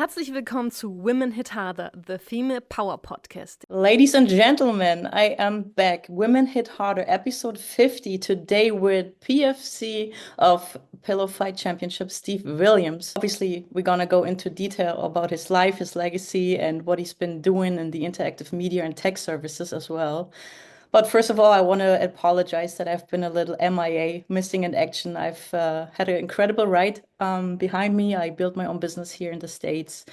Herzlich willkommen zu Women Hit Harder, the Female Power Podcast. Ladies and gentlemen, I am back. Women Hit Harder, episode 50, today with PFC of Pillow Fight Championship, Steve Williams. Obviously, we're gonna go into detail about his life, his legacy, and what he's been doing in the interactive media and tech services as well. But first of all, I want to apologize that I've been a little MIA, missing in action. I've had an incredible ride behind me. I built my own business here in the States.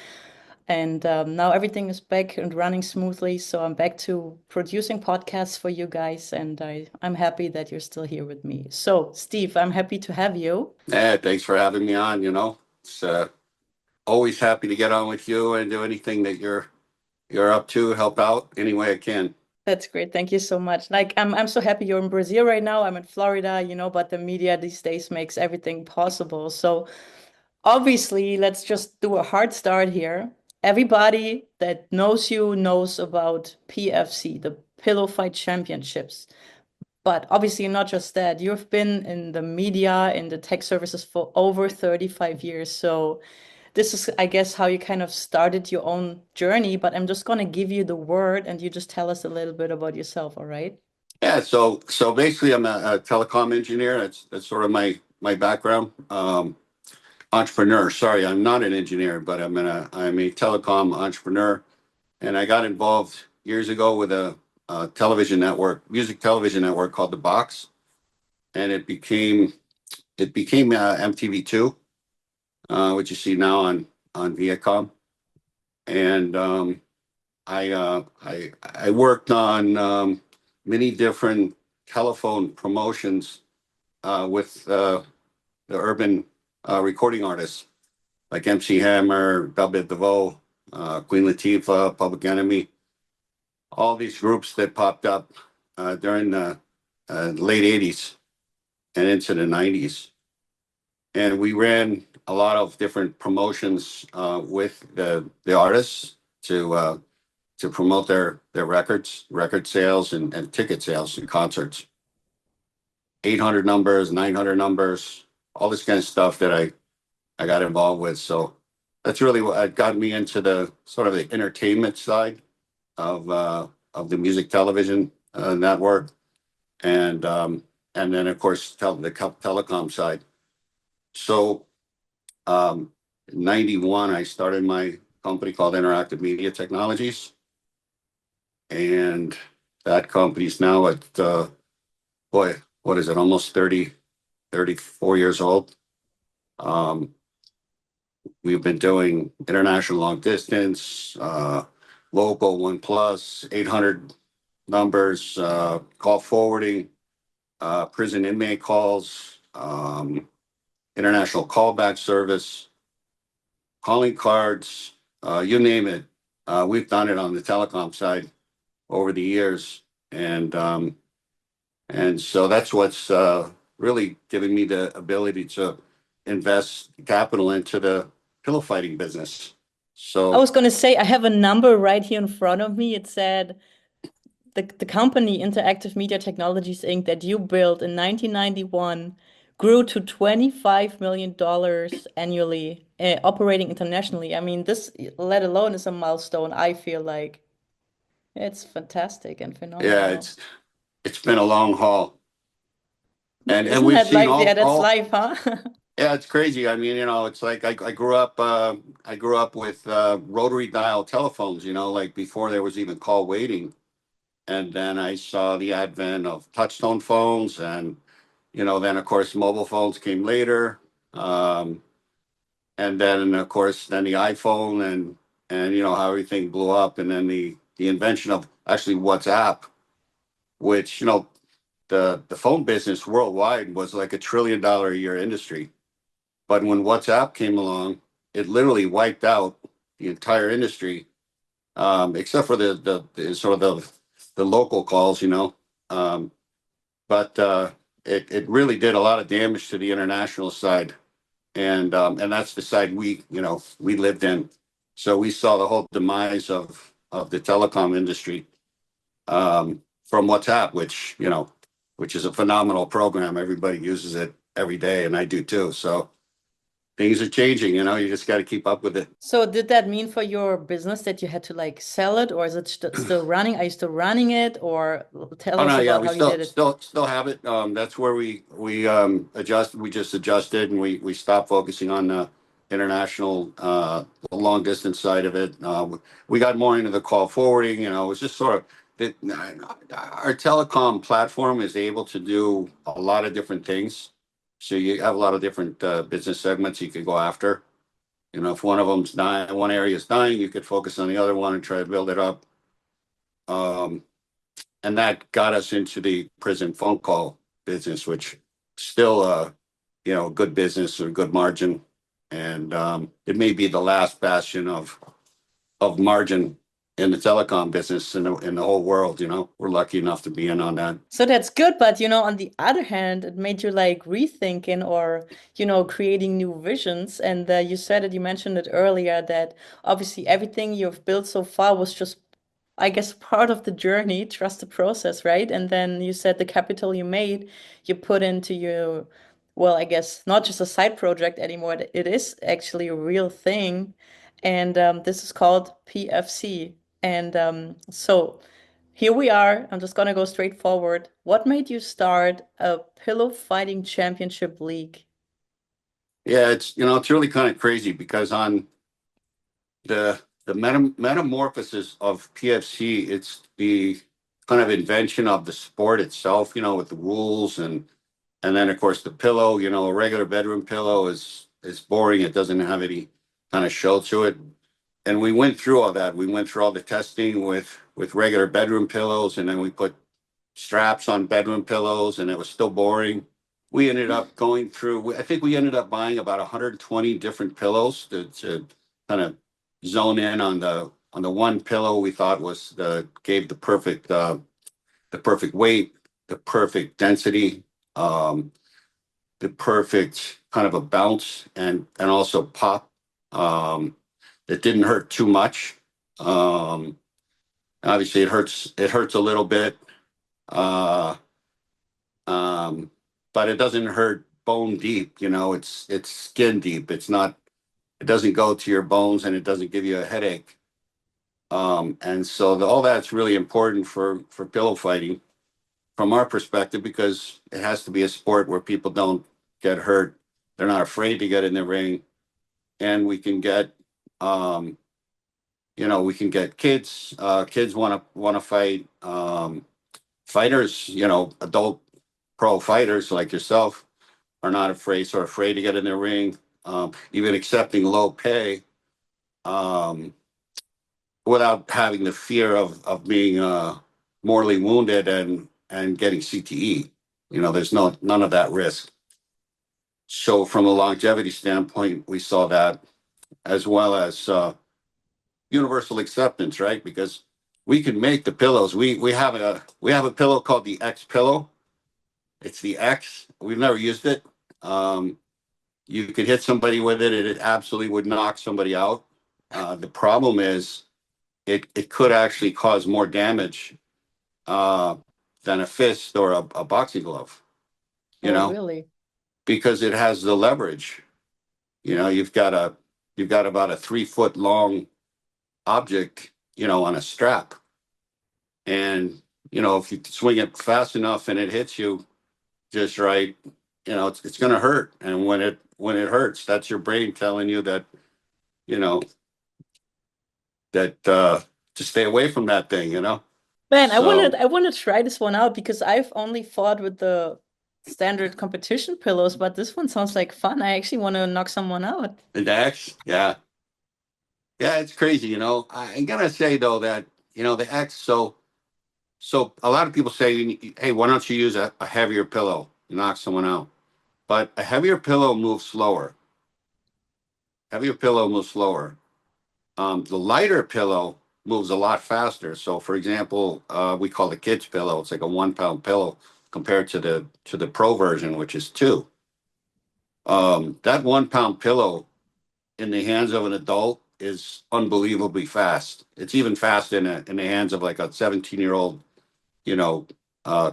And now everything is back and running smoothly. So I'm back to producing podcasts for you guys. And I'm happy that you're still here with me. So, Steve, I'm happy to have you. Yeah, thanks for having me on. It's always happy to get on with you and do anything that you're up to, help out any way I can. That's great. Thank you so much. Like I'm so happy you're in Brazil right now. I'm in Florida, but the media these days makes everything possible. So obviously, let's just do a hard start here. Everybody that knows you knows about PFC, the Pillow Fight Championships. But obviously, not just that. You've been in the media, in the tech services for over 35 years. So this is, I guess, how you kind of started your own journey. But I'm just going to give you the word and you just tell us a little bit about yourself. All right? Yeah, so basically I'm a telecom engineer. That's sort of my background. Entrepreneur. Sorry, I'm not an engineer, but I'm a telecom entrepreneur. And I got involved years ago with a television network, music television network called The Box. And it became MTV2, which you see now on Viacom. And I worked on many different telephone promotions with the urban recording artists like MC Hammer, Belle DeVoe, Queen Latifah, Public Enemy, all these groups that popped up during the late 80s and into the 90s. And we ran a lot of different promotions with the artists to promote their records, record sales, and ticket sales and concerts. 800 numbers, 900 numbers, all this kind of stuff that I got involved with. So that's really what got me into the sort of the entertainment side of the music television network, and then of course the telecom side. So in 91, I started my company called Interactive Media Technologies. And that company's now at, what is it, almost 34 years old. We've been doing international long distance, local 1+, 800 numbers, call forwarding, prison inmate calls, international callback service, calling cards, you name it. We've done it on the telecom side over the years, and so that's what's really giving me the ability to invest capital into the pillow fighting business. So I was going to say, I have a number right here in front of me. It said the company Interactive Media Technologies Inc. that you built in 1991 grew to $25 million annually, operating internationally. I mean, this, let alone, is a milestone. I feel like it's fantastic and phenomenal. yeah, it's been a long haul, and Isn't we've that seen life? Yeah, that's life, huh? Yeah, it's crazy. I mean, it's like I grew up with rotary dial telephones, like before there was even call waiting. And then I saw the advent of touchtone phones, and then of course mobile phones came later. And then of course then the iPhone, and how everything blew up, and then the invention of actually WhatsApp, which the phone business worldwide was like $1 trillion a year industry. But when WhatsApp came along, it literally wiped out the entire industry, except for the sort of the local calls, but it really did a lot of damage to the international side, and that's the side we lived in. So we saw the whole demise of the telecom industry from WhatsApp, which is a phenomenal program. Everybody uses it every day, and I do too. So things are changing, you just got to keep up with it. So did that mean for your business that you had to like sell it, or is it still running? Are you still running it, or tell Oh us no, yeah, about we how you did it? still have it. That's where we adjusted. We just adjusted, and we stopped focusing on the international, the long distance side of it. We got more into the call forwarding. It was just sort of that. Our telecom platform is able to do a lot of different things. So you have a lot of different business segments you could go after. If one of them's dying, one area is dying, you could focus on the other one and try to build it up. And that got us into the prison phone call business, which still, good business or good margin. And it may be the last bastion of margin in the telecom business in the whole world. We're lucky enough to be in on that. So that's good, but on the other hand, it made you like rethinking or creating new visions. And you mentioned it earlier that obviously everything you've built so far was just, I guess, part of the journey, trust the process, right? And then you said the capital you made, you put into your, well, I guess not just a side project anymore. It is actually a real thing. And this is called PFC. And so here we are. I'm just gonna go straight forward. What made you start a pillow fighting championship league? Yeah, it's really kind of crazy because on the metamorphosis of PFC, it's the kind of invention of the sport itself, with the rules and then of course the pillow, a regular bedroom pillow is boring. It doesn't have any kind of show to it. And we went through all that. We went through all the testing with regular bedroom pillows, and then we put straps on bedroom pillows, and it was still boring. We ended up going through, I think we ended up buying about 120 different pillows to kind of zone in on the one pillow we thought gave the perfect weight, the perfect density, the perfect kind of a bounce and also pop. It didn't hurt too much. Obviously it hurts a little bit. But it doesn't hurt bone deep, it's skin deep. It doesn't go to your bones, and it doesn't give you a headache. And so all that's really important for pillow fighting from our perspective, because it has to be a sport where people don't get hurt. They're not afraid to get in the ring, and we can get, kids. Kids want to fight. Fighters, adult pro fighters like yourself are not afraid to get in the ring, even accepting low pay, without having the fear of being mortally wounded and getting CTE. There's none of that risk. So from a longevity standpoint, we saw that, as well as universal acceptance, right? Because we can make the pillows. We have a pillow called the X pillow. It's the X. We've never used it. You could hit somebody with it, and it absolutely would knock somebody out. The problem is it could actually cause more damage than a fist or a boxing glove, Really? because it has the leverage. You've got about a 3 foot long object, on a strap. And, if you swing it fast enough and it hits you just right, it's going to hurt. And when it hurts, that's your brain telling you that, to stay away from that thing, Man, I So want to try this one out because I've only fought with the standard competition pillows, but this one sounds like fun. I actually want to knock someone out. the X, yeah. Yeah, it's crazy, I gotta say though that, the X, so a lot of people say, hey, why don't you use a heavier pillow to knock someone out? But a heavier pillow moves slower. Heavier pillow moves slower. The lighter pillow moves a lot faster. So, for example, we call the kids pillow. It's like a 1 pound pillow compared to the pro version, which is 2. That 1 pound pillow in the hands of an adult is unbelievably fast. It's even fast in the hands of like a 17-year-old,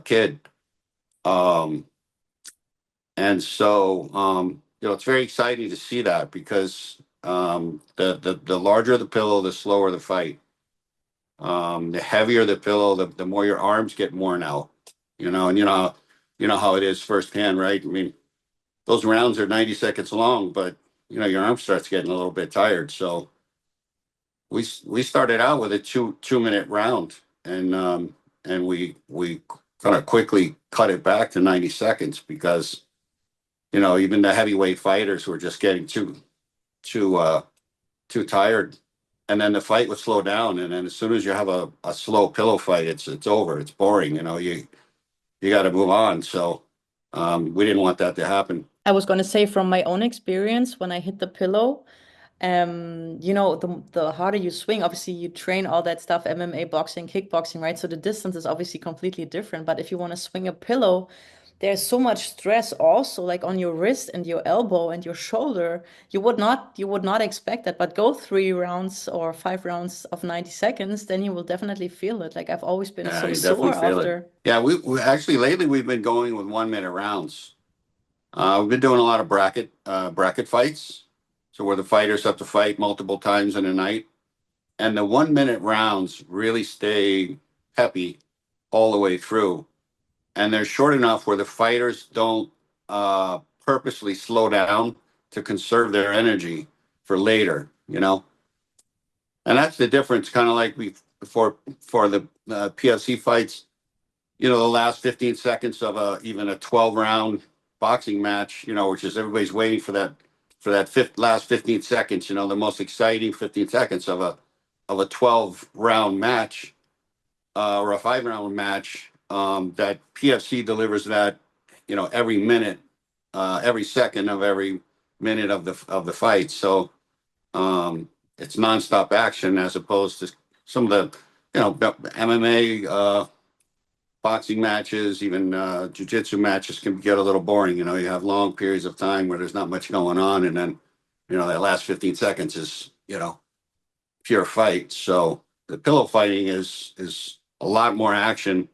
kid. And so it's very exciting to see that because the larger the pillow, the slower the fight. The heavier the pillow, the more your arms get worn out. And you know how it is firsthand, right? I mean, those rounds are 90 seconds long, but your arm starts getting a little bit tired. So we started out with a 2 minute round, and we kind of quickly cut it back to 90 seconds because even the heavyweight fighters were just getting too tired, and then the fight would slow down, and then as soon as you have a slow pillow fight, it's over, it's boring. You got to move on. So we didn't want that to happen. I was going to say from my own experience, when I hit the pillow, the harder you swing, obviously you train all that stuff, MMA, boxing, kickboxing, right? So the distance is obviously completely different. But if you want to swing a pillow, there's so much stress also, like on your wrist and your elbow and your shoulder. You would not expect that. But go 3 rounds or 5 rounds of 90 seconds, then you will definitely feel it. Like I've always been Yeah, so you sore definitely feel after. it. Yeah, we actually lately we've been going with 1 minute rounds. We've been doing a lot of bracket fights, so where the fighters have to fight multiple times in a night, and the 1 minute rounds really stay peppy all the way through, and they're short enough where the fighters don't purposely slow down to conserve their energy for later. And that's the difference. Kind of like for the PFC fights. The last 15 seconds of even a 12-round boxing match, which is everybody's waiting for that last 15 seconds, the most exciting 15 seconds of a 12-round match, or a 5-round match, that PFC delivers that, every minute, every second of every minute of the fight. So it's nonstop action as opposed to some of the, MMA, boxing matches, even jiu-jitsu matches can get a little boring. You have long periods of time where there's not much going on, and then that last 15 seconds is pure fight. So the pillow fighting is a lot more action,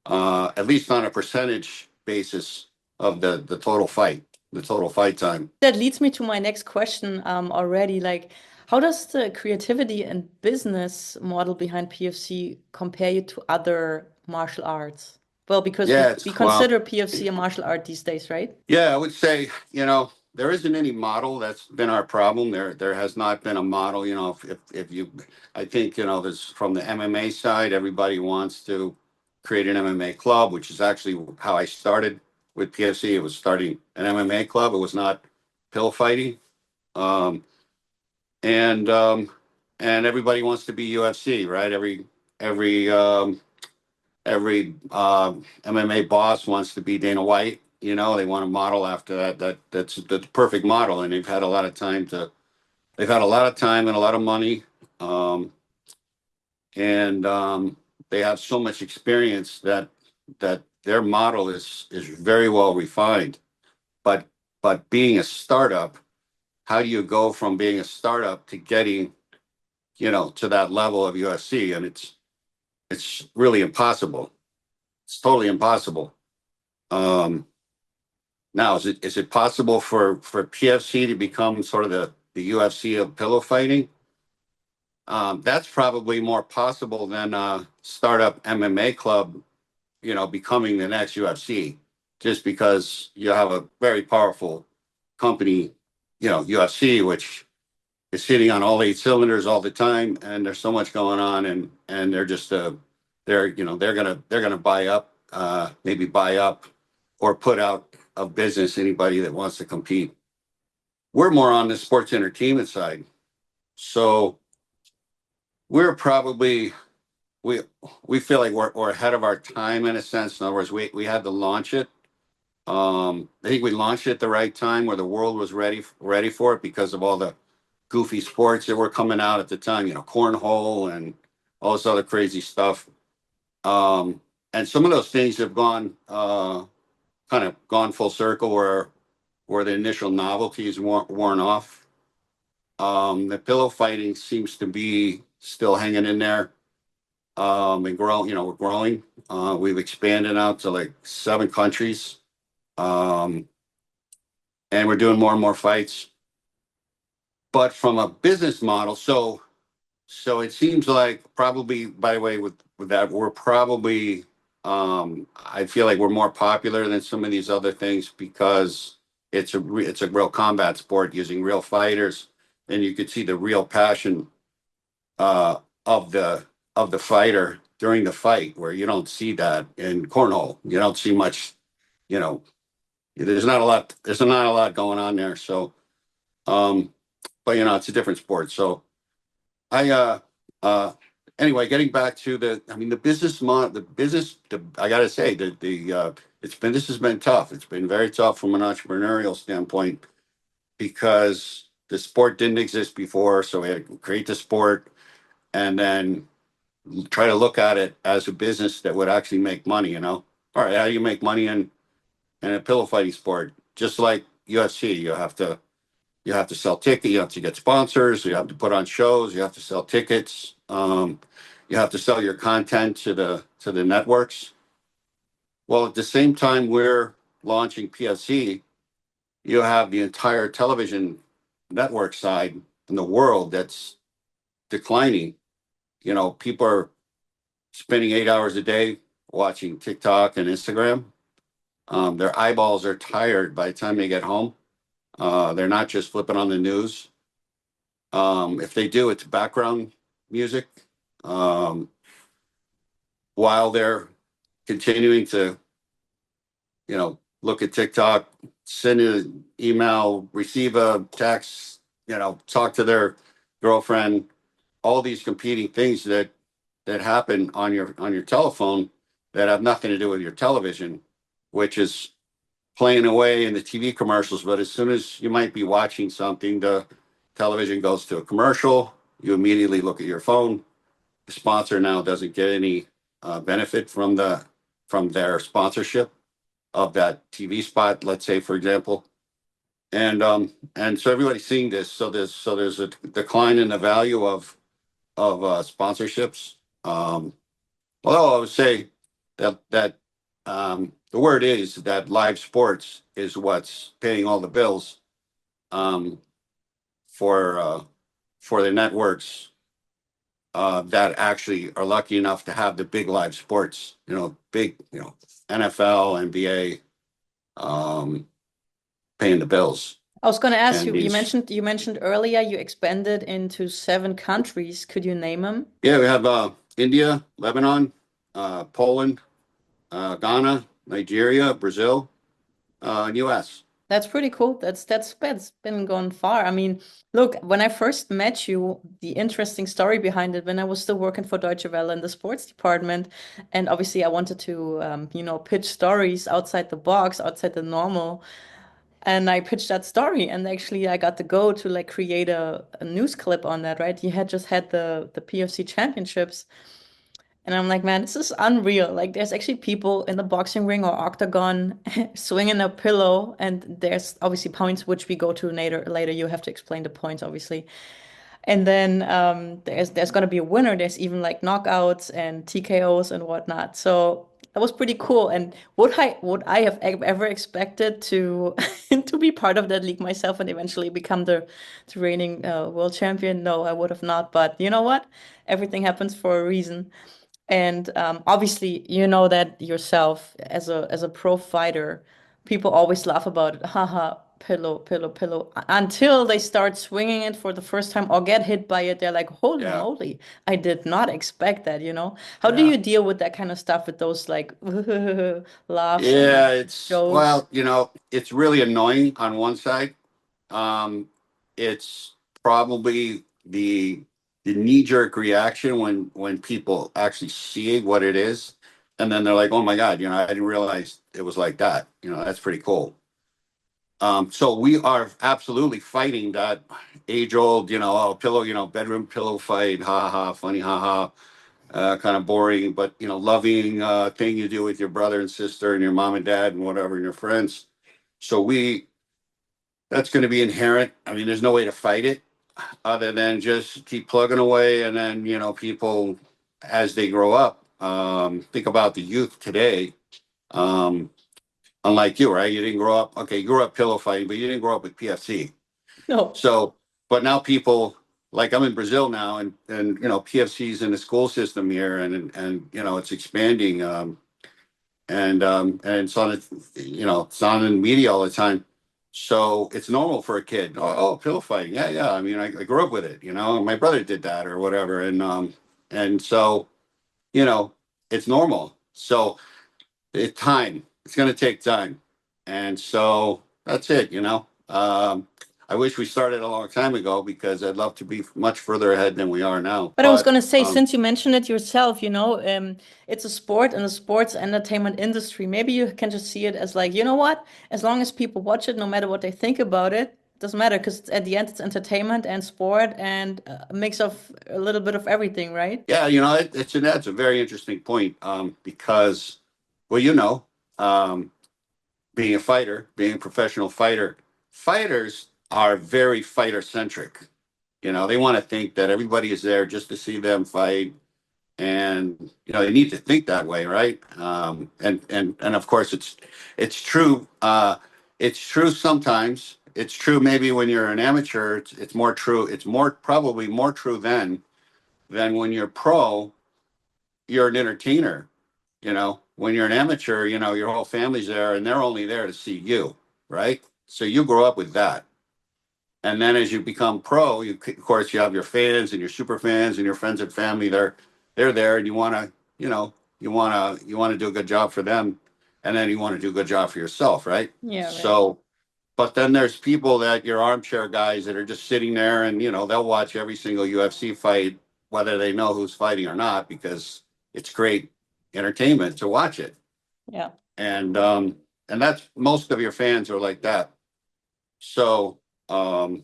at least on a percentage basis of the total fight time. That leads me to my next question already. Like, how does the creativity and business model behind PFC compare you to other martial arts? Well, because Yeah, we well, consider PFC a martial art these days, right? yeah, I would say, there isn't any model. That's been our problem. There has not been a model. If you, I think, there's from the MMA side, everybody wants to create an MMA club, which is actually how I started with PFC. It was starting an MMA club. It was not pill fighting. Um, and everybody wants to be UFC, right? Every MMA boss wants to be Dana White. They want to model after that. That's the perfect model, and they've had a lot of time and a lot of money, and they have so much experience that their model is very well refined. But being a startup, how do you go from being a startup to getting to that level of UFC? And it's really impossible. It's totally impossible. Now, is it possible for PFC to become sort of the UFC of pillow fighting? That's probably more possible than a startup MMA club, becoming the next UFC, just because you have a very powerful company, UFC, which is hitting on all 8 cylinders all the time, and there's so much going on, and they're just they're gonna maybe buy up or put out of business anybody that wants to compete. We're more on the sports entertainment side, so we're probably we we feel like we're ahead of our time in a sense. In other words, we had to launch it. I think we launched it at the right time where the world was ready for it because of all the goofy sports that were coming out at the time. Cornhole and all this other crazy stuff. And some of those things have gone kind of gone full circle where the initial novelties worn off. The pillow fighting seems to be still hanging in there, and growing. We're growing. We've expanded out to like 7 countries. Um, and we're doing more and more fights. But from a business model, so it seems like probably, by the way, with that, we're probably, I feel like we're more popular than some of these other things because it's a real combat sport using real fighters, and you could see the real passion uh, of the fighter during the fight, where you don't see that in cornhole. You don't see much, you know. There's not a lot. There's not a lot going on there. So, but it's a different sport. So I uh anyway, getting back to the business model, I gotta say that this has been tough. It's been very tough from an entrepreneurial standpoint because the sport didn't exist before. So we had to create the sport and then try to look at it as a business that would actually make money. All right, how do you make money in a pillow fighting sport? Just like UFC, you have to sell tickets, you have to get sponsors, you have to put on shows, you have to sell tickets, you have to sell your content to the networks. Well, at the same time we're launching PFC, you have the entire television network side in the world that's declining. People are spending 8 hours a day watching TikTok and Instagram. Their eyeballs are tired by the time they get home. They're not just flipping on the news. If they do, it's background music while they're continuing to, look at TikTok, send an email, receive a text, talk to their girlfriend. All these competing things that happen on your telephone that have nothing to do with your television, which is playing away in the TV commercials. But as soon as you might be watching something, the television goes to a commercial. You immediately look at your phone. The sponsor now doesn't get any benefit from their sponsorship of that TV spot. Let's say, for example, and so everybody's seeing this. So there's a decline in the value of sponsorships. Although I would say that the word is that live sports is what's paying all the bills for the networks that actually are lucky enough to have the big live sports, big, NFL, NBA, paying the bills. I was going to ask And you, these, you mentioned earlier you expanded into 7 countries. Could you name them? yeah, we have India, Lebanon, Poland, Ghana, Nigeria, Brazil, and US. That's pretty cool. That's been going far. I mean, look, when I first met you, the interesting story behind it, when I was still working for Deutsche Welle in the sports department, and obviously I wanted to, pitch stories outside the box, outside the normal. And I pitched that story, and actually I got to go to like create a news clip on that, right? You had just had the PFC championships. And I'm like, man, this is unreal. Like, there's actually people in the boxing ring or octagon swinging a pillow, and there's obviously points which we go to later. Later, you have to explain the points, obviously. And then there's gonna be a winner. There's even like knockouts and TKOs and whatnot. So that was pretty cool. And would I have ever expected to to be part of that league myself and eventually become the reigning world champion? No, I would have not. But you know what? Everything happens for a reason. And obviously, you know that yourself as a pro fighter, people always laugh about it. Haha, pillow, pillow, pillow. Until they start swinging it for the first time or get hit by it, they're like, "Holy Yeah, moly, I did not expect that." How do yeah. you deal with that kind of stuff with those like laughs and Yeah, jokes? it's really annoying on one side. It's probably the knee-jerk reaction when people actually see what it is, and then they're like, "Oh my God, I didn't realize it was like that." That's pretty cool. So we are absolutely fighting that age-old, oh, pillow, bedroom pillow fight, ha ha ha, funny, ha ha, kind of boring, but loving thing you do with your brother and sister and your mom and dad and whatever and your friends. So that's going to be inherent. I mean, there's no way to fight it other than just keep plugging away, and then people as they grow up, think about the youth today. Um, unlike you, right? You didn't grow up, okay, you grew up pillow fighting, but you didn't grow up with PFC. No. So, but now people, like I'm in Brazil now, and PFC's in the school system here, and it's expanding, and it's on it's on in media all the time. So it's normal for a kid. Oh, pillow fighting, yeah. I mean, I grew up with it. My brother did that or whatever, and so it's normal. So it's going to take time, and so that's it. I wish we started a long time ago because I'd love to be much further ahead than we are now. But I was going to say, since you mentioned it yourself, it's a sport in the sports entertainment industry. Maybe you can just see it as like, you know what? As long as people watch it, no matter what they think about it, doesn't matter, because at the end it's entertainment and sport and a mix of a little bit of everything, right? Yeah, that's a very interesting point, because, well, being a fighter, being a professional fighter, fighters are very fighter centric. They want to think that everybody is there just to see them fight, and they need to think that way, right? And of course it's true. It's true sometimes. It's true maybe when you're an amateur. It's more true. It's probably more true than when you're pro. You're an entertainer. When you're an amateur, your whole family's there and they're only there to see you, right? So you grow up with that. And then as you become pro, of course, you have your fans and your super fans and your friends and family. They're there, and you want to do a good job for them, and then you want to do a good job for yourself, right? Yeah. Right. So, but then there's people that your armchair guys that are just sitting there, and they'll watch every single UFC fight, whether they know who's fighting or not, because it's great entertainment to watch it. Yeah. And that's, most of your fans are like that. So, it's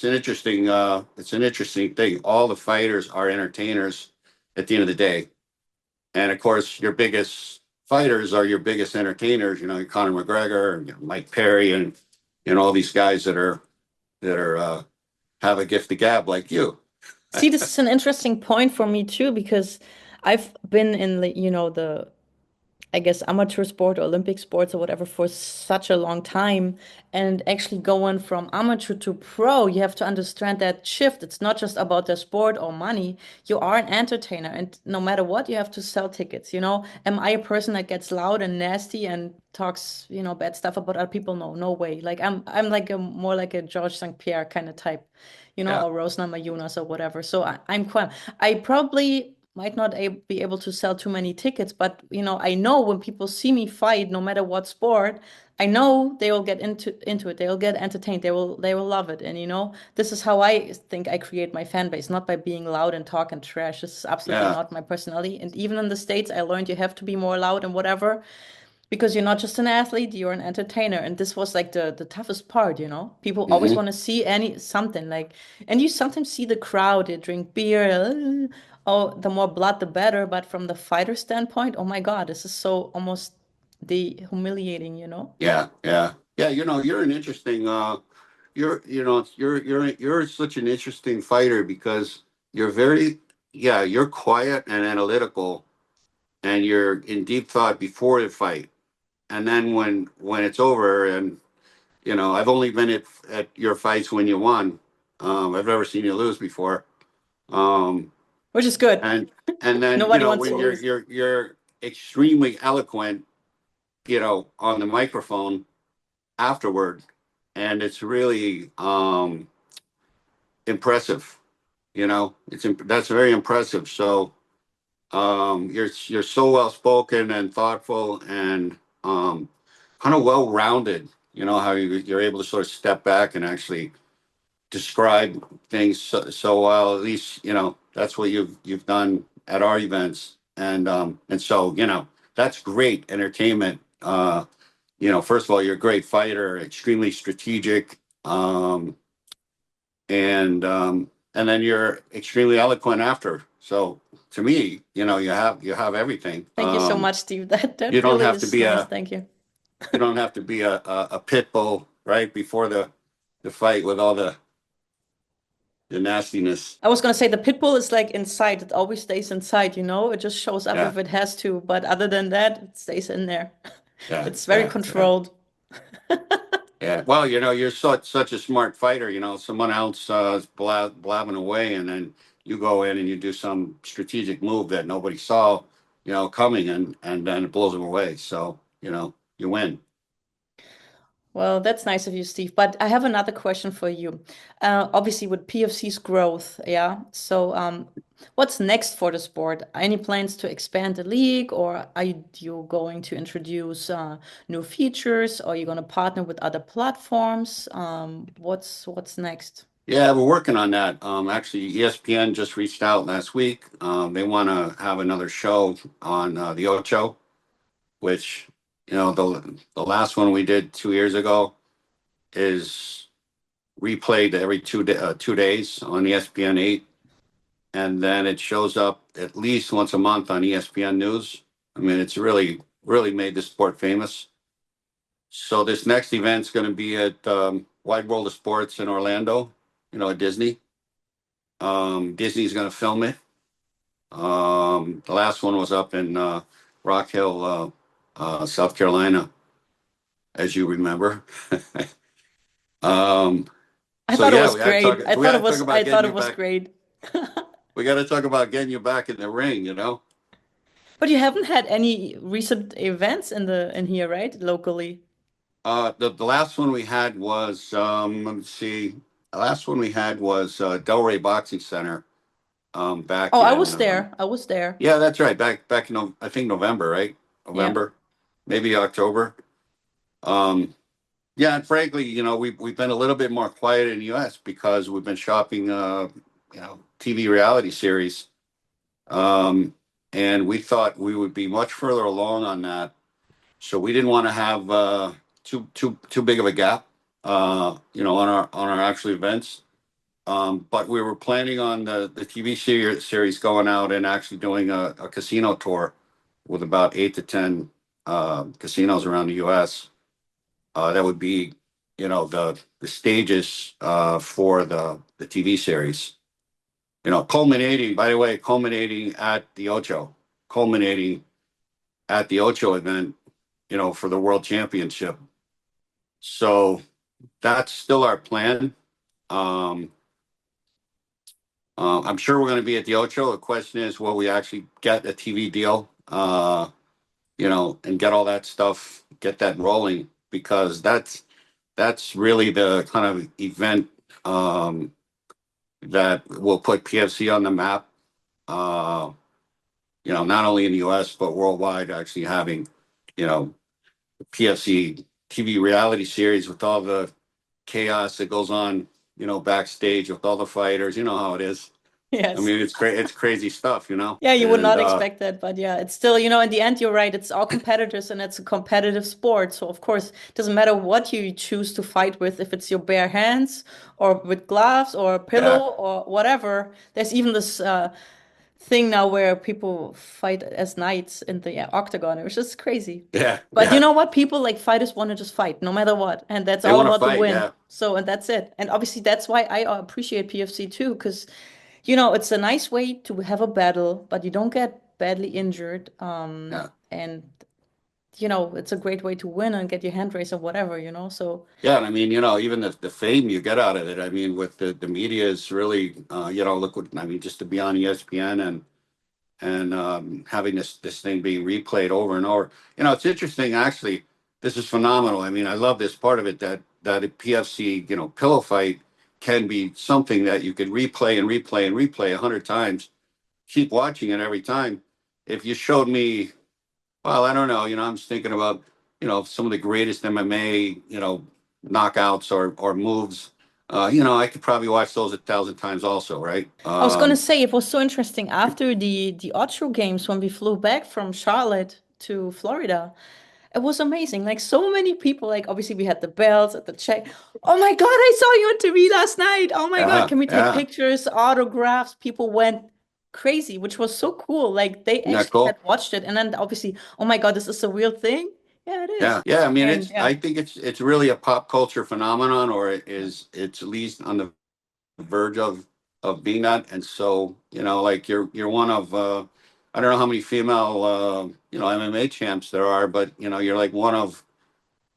an interesting thing. All the fighters are entertainers at the end of the day. And of course, your biggest fighters are your biggest entertainers, Conor McGregor, and Mike Perry, and all these guys that are have a gift of gab like you. See, this is an interesting point for me too, because I've been in the I guess amateur sport or Olympic sports or whatever for such a long time. And actually going from amateur to pro, you have to understand that shift. It's not just about the sport or money. You are an entertainer, and no matter what, you have to sell tickets. Am I a person that gets loud and nasty and talks, bad stuff about other people? No, no way. Like I'm like more like a George St. Pierre kind of type, Yeah. or Rosna Mayunas or whatever. So I'm quite, I probably might not be able to sell too many tickets, but I know when people see me fight, no matter what sport, I know they will get into it. They will get entertained. They will love it. And this is how I think I create my fan base, not by being loud and talk and trash. This is absolutely not my personality. And even in the States, I learned you have to be more loud and whatever, because you're not just an athlete, you're an entertainer. And this was like the toughest part. People always want to see something like, and you sometimes see the crowd, they drink beer, oh, the more blood the better. But from the fighter standpoint, oh my God, this is so almost humiliating. Yeah. You're an interesting you're such an interesting fighter, because you're quiet and analytical, and you're in deep thought before the fight. And then when it's over, and I've only been at your fights when you won. I've never seen you lose before. Which is good. And then Nobody wants when to lose. you're extremely eloquent, on the microphone afterward, and it's really impressive. That's very impressive. So you're so well spoken and thoughtful, and kind of well rounded. How you're able to sort of step back and actually describe things so well. At least that's what you've done at our events, and so that's great entertainment. First of all, you're a great fighter, extremely strategic, and then you're extremely eloquent after. So to me, you have everything. Thank you so much, Steve. That you don't really have is to be nice. Thank you. You don't have to be a pit bull right before the fight with all the nastiness. I was going to say the pit bull is like inside. It always stays inside, It just shows up Yeah. if it has to. But other than that, it stays in there. Yeah, It's very yeah, yeah. controlled. Yeah. Well, you're such a smart fighter. Someone else is blabbing away, and then you go in and you do some strategic move that nobody saw, coming, and then it blows them away. So, you win. Well, that's nice of you, Steve. But I have another question for you. Obviously, with PFC's growth, yeah. So, what's next for the sport? Any plans to expand the league, or are you going to introduce new features, or are you going to partner with other platforms? What's next? Yeah, we're working on that. Actually, ESPN just reached out last week. They want to have another show on the Ocho, which the last one we did 2 years ago is replayed every 2 days on ESPN 8, and then it shows up at least once a month on ESPN News. I mean, it's really made the sport famous. So this next event's going to be at Wide World of Sports in Orlando, at Disney. Disney's going to film it. The last one was up in Rock Hill, South Carolina, as you remember. um, I so thought it yeah, was great. I we thought got it to talk was. about I thought getting it you was back. great. We got to talk about getting you back in the ring. But you haven't had any recent events in here, right? Locally. The last one we had was let me see. The last one we had was Delray Boxing Center Oh, back I in was there. I was there. yeah, that's right, back in I think November, right? Yeah. November, maybe October. Um, yeah, and frankly, we've been a little bit more quiet in the U.S. because we've been shopping TV reality series. Um, and we thought we would be much further along on that. So we didn't want to have too big of a gap, on our actual events. But we were planning on the TV series going out and actually doing a casino tour with about 8 to 10 casinos around the U.S. That would be, the stages for the TV series. Culminating at the Ocho, culminating at the Ocho event, for the World Championship. So that's still our plan. Um, I'm sure we're going to be at the Ocho. The question is, will we actually get a TV deal, and get all that stuff, get that rolling? Because that's really the kind of event that will put PFC on the map. Uh, not only in the U.S. but worldwide, actually having, PFC TV reality series with all the chaos that goes on, backstage with all the fighters. You know how it is. I Yes. mean, it's crazy stuff. Yeah, you would And not expect that, but yeah, it's still, in the end, you're right. It's all competitors and it's a competitive sport. So of course, it doesn't matter what you choose to fight with, if it's your bare hands or with gloves or a yeah, pillow or whatever. There's even this thing now where people fight as knights in the octagon, which is crazy. yeah, But you yeah. know what? People like fighters want to just fight no matter what. And that's They all want to about the fight. win. Yeah, So, and that's it. And obviously, that's why I appreciate PFC too, because, it's a nice way to have a battle, but you don't get badly injured. yeah, And, it's a great way to win and get your hand raised or whatever. So, yeah. And I mean, even the fame you get out of it. I mean, with the media is really, look what I mean. Just to be on ESPN and having this thing being replayed over and over. It's interesting actually. This is phenomenal. I mean, I love this part of it that a PFC pillow fight can be something that you could replay and replay and replay 100 times. Keep watching it every time. If you showed me, well, I don't know. I'm just thinking about some of the greatest MMA knockouts or moves. I could probably watch those 1,000 times also, right? I was gonna say it was so interesting after the Ocho games when we flew back from Charlotte to Florida. It was amazing. Like so many people, like obviously we had the bells at the check. Oh my God, I saw you on TV last night. Oh my God, Yeah, can we take yeah. pictures, autographs? People went crazy, which was so cool. Like they Isn't that actually had cool? watched it. And then obviously, oh my God, this is a real thing. Yeah, it Yeah, is. yeah. I mean, And yeah. I think it's really a pop culture phenomenon, or it's at least on the verge of being that. And so, like you're one of I don't know how many female, MMA champs there are, but you're like one of,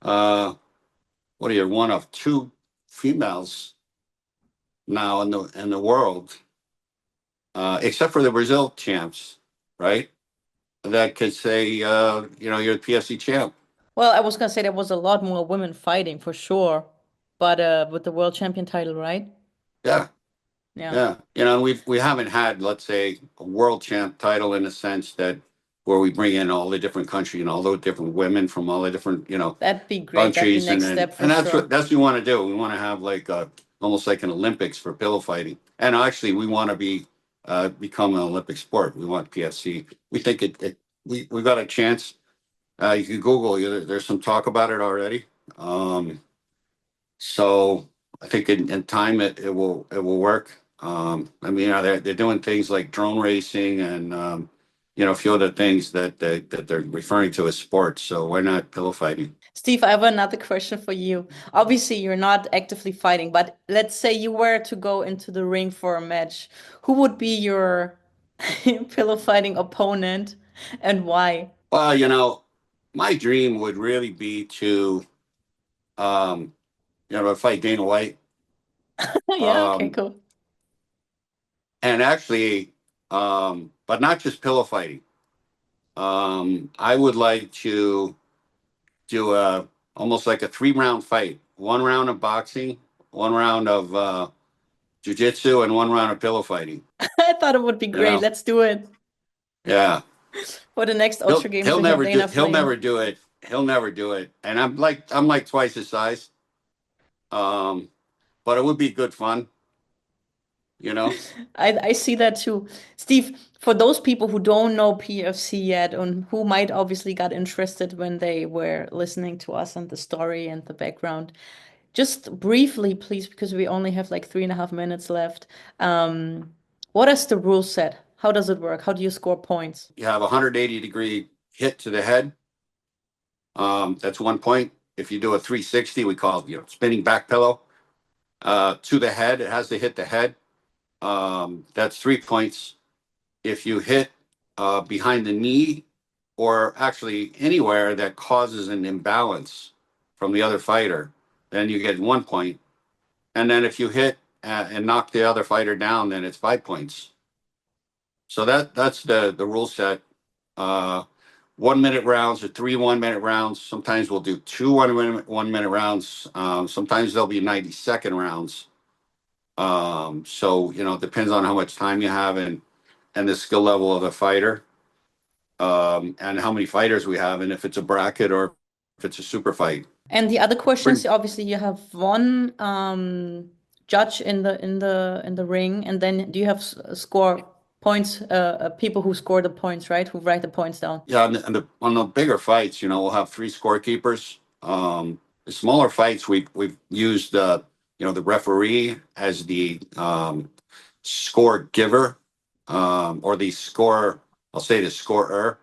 what are you? One of two females now in the world, except for the Brazil champs, right? That could say, you're the PFC champ. Well, I was gonna say there was a lot more women fighting for sure, but with the world champion title, right? Yeah. Yeah. Yeah. We haven't had, let's say, a world champ title in a sense that where we bring in all the different countries and all the different women from all the different, That'd be great. That'd be countries, next step for that's sure. what we want to do. We want to have like almost like an Olympics for pillow fighting, and actually we want to become an Olympic sport. We want PFC. We think we've got a chance. You can Google. There's some talk about it already. So I think in time it will work. They're doing things like drone racing and a few other things that they're referring to as sports. So why not pillow fighting? Steve, I have another question for you. Obviously, you're not actively fighting, but let's say you were to go into the ring for a match. Who would be your pillow fighting opponent and why? Well, my dream would really be to fight Dana White. Yeah, okay, cool. And actually, but not just pillow fighting. I would like to do almost like a 3-round fight. 1 round of boxing, 1 round of jiu-jitsu, and 1 round of pillow fighting. I thought it would be great. Let's do it. Yeah. For the next Ultra Games, he'll we have never Dana do. He'll playing. never do it. He'll never do it. And I'm like twice his size. But it would be good fun. I see that too. Steve, for those people who don't know PFC yet and who might obviously got interested when they were listening to us and the story and the background, just briefly, please, because we only have like 3.5 minutes left. What is the rule set? How does it work? How do you score points? You have a 180-degree hit to the head. That's 1 point. If you do a 360, we call it, spinning back pillow to the head. It has to hit the head. That's 3 points. If you hit behind the knee or actually anywhere that causes an imbalance from the other fighter, then you get 1 point. And then if you hit and knock the other fighter down, then it's 5 points. So that's the rule set. 1 minute rounds or 3 1-minute rounds. Sometimes we'll do 2 1-minute rounds. Sometimes there'll be 90-second rounds. So it depends on how much time you have and the skill level of the fighter, and how many fighters we have, and if it's a bracket or if it's a super fight. And the other questions, obviously, you have one judge in the ring, and then do you have score points? People who score the points, right? Who write the points down. Yeah, on the bigger fights, we'll have 3 scorekeepers. The smaller fights, we've used the referee as the score giver, or the score. I'll say the scorer.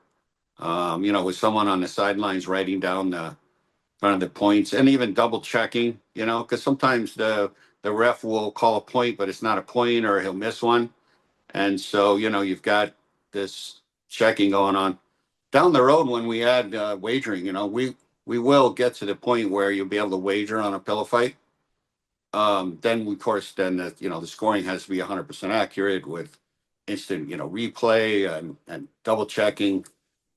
With someone on the sidelines writing down the points and even double checking. Because sometimes the ref will call a point, but it's not a point, or he'll miss one, and so you've got this checking going on. Down the road, when we add wagering, we will get to the point where you'll be able to wager on a pillow fight. Then, of course, the scoring has to be 100% accurate with instant, replay and double checking,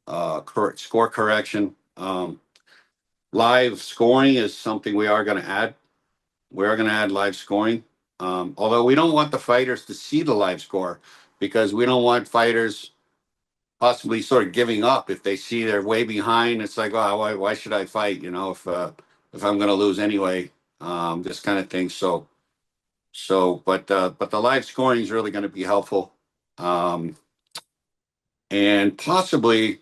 correct score correction. Live scoring is something we are going to add. We are going to add live scoring, although we don't want the fighters to see the live score, because we don't want fighters possibly sort of giving up if they see they're way behind. It's like, oh, why should I fight? If I'm going to lose anyway, this kind of thing. But the live scoring is really going to be helpful, and possibly,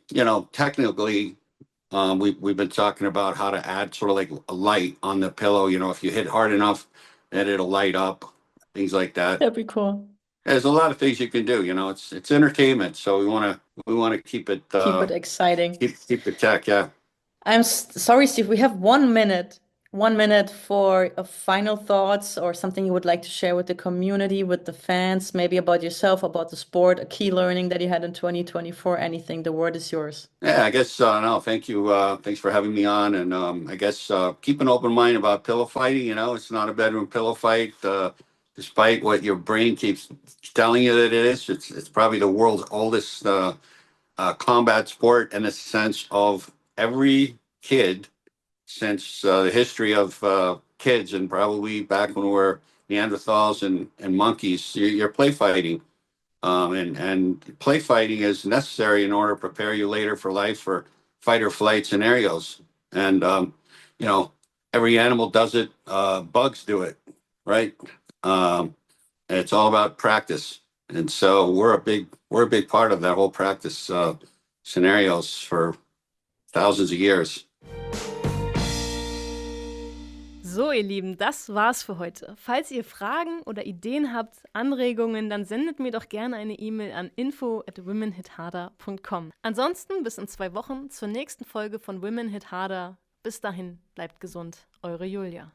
technically, we've been talking about how to add sort of like a light on the pillow. If you hit hard enough, then it'll light up, things like that. That'd be cool. There's a lot of things you can do. It's entertainment, so we want to keep it keep it exciting. Keep the tech, yeah. I'm sorry, Steve. We have 1 minute. 1 minute for final thoughts or something you would like to share with the community, with the fans, maybe about yourself, about the sport, a key learning that you had in 2024, anything. The word is yours. Yeah, I guess, no, thank you. Thanks for having me on. And I guess keep an open mind about pillow fighting. You know, it's not a bedroom pillow fight. Despite what your brain keeps telling you that it is, it's probably the world's oldest combat sport in the sense of every kid since the history of kids, and probably back when we were Neanderthals and monkeys, you're play fighting. And play fighting is necessary in order to prepare you later for life for fight or flight scenarios. And, you know, every animal does it, bugs do it, right? And it's all about practice. And so we're a big part of that whole practice scenarios for thousands of years. So, ihr Lieben, das war's für heute. Falls ihr Fragen oder Ideen habt, Anregungen, dann sendet mir doch gerne eine E-Mail an info@womenhitharder.com. Ansonsten bis in 2 Wochen zur nächsten Folge von Women Hit Harder. Bis dahin, bleibt gesund. Eure Julia.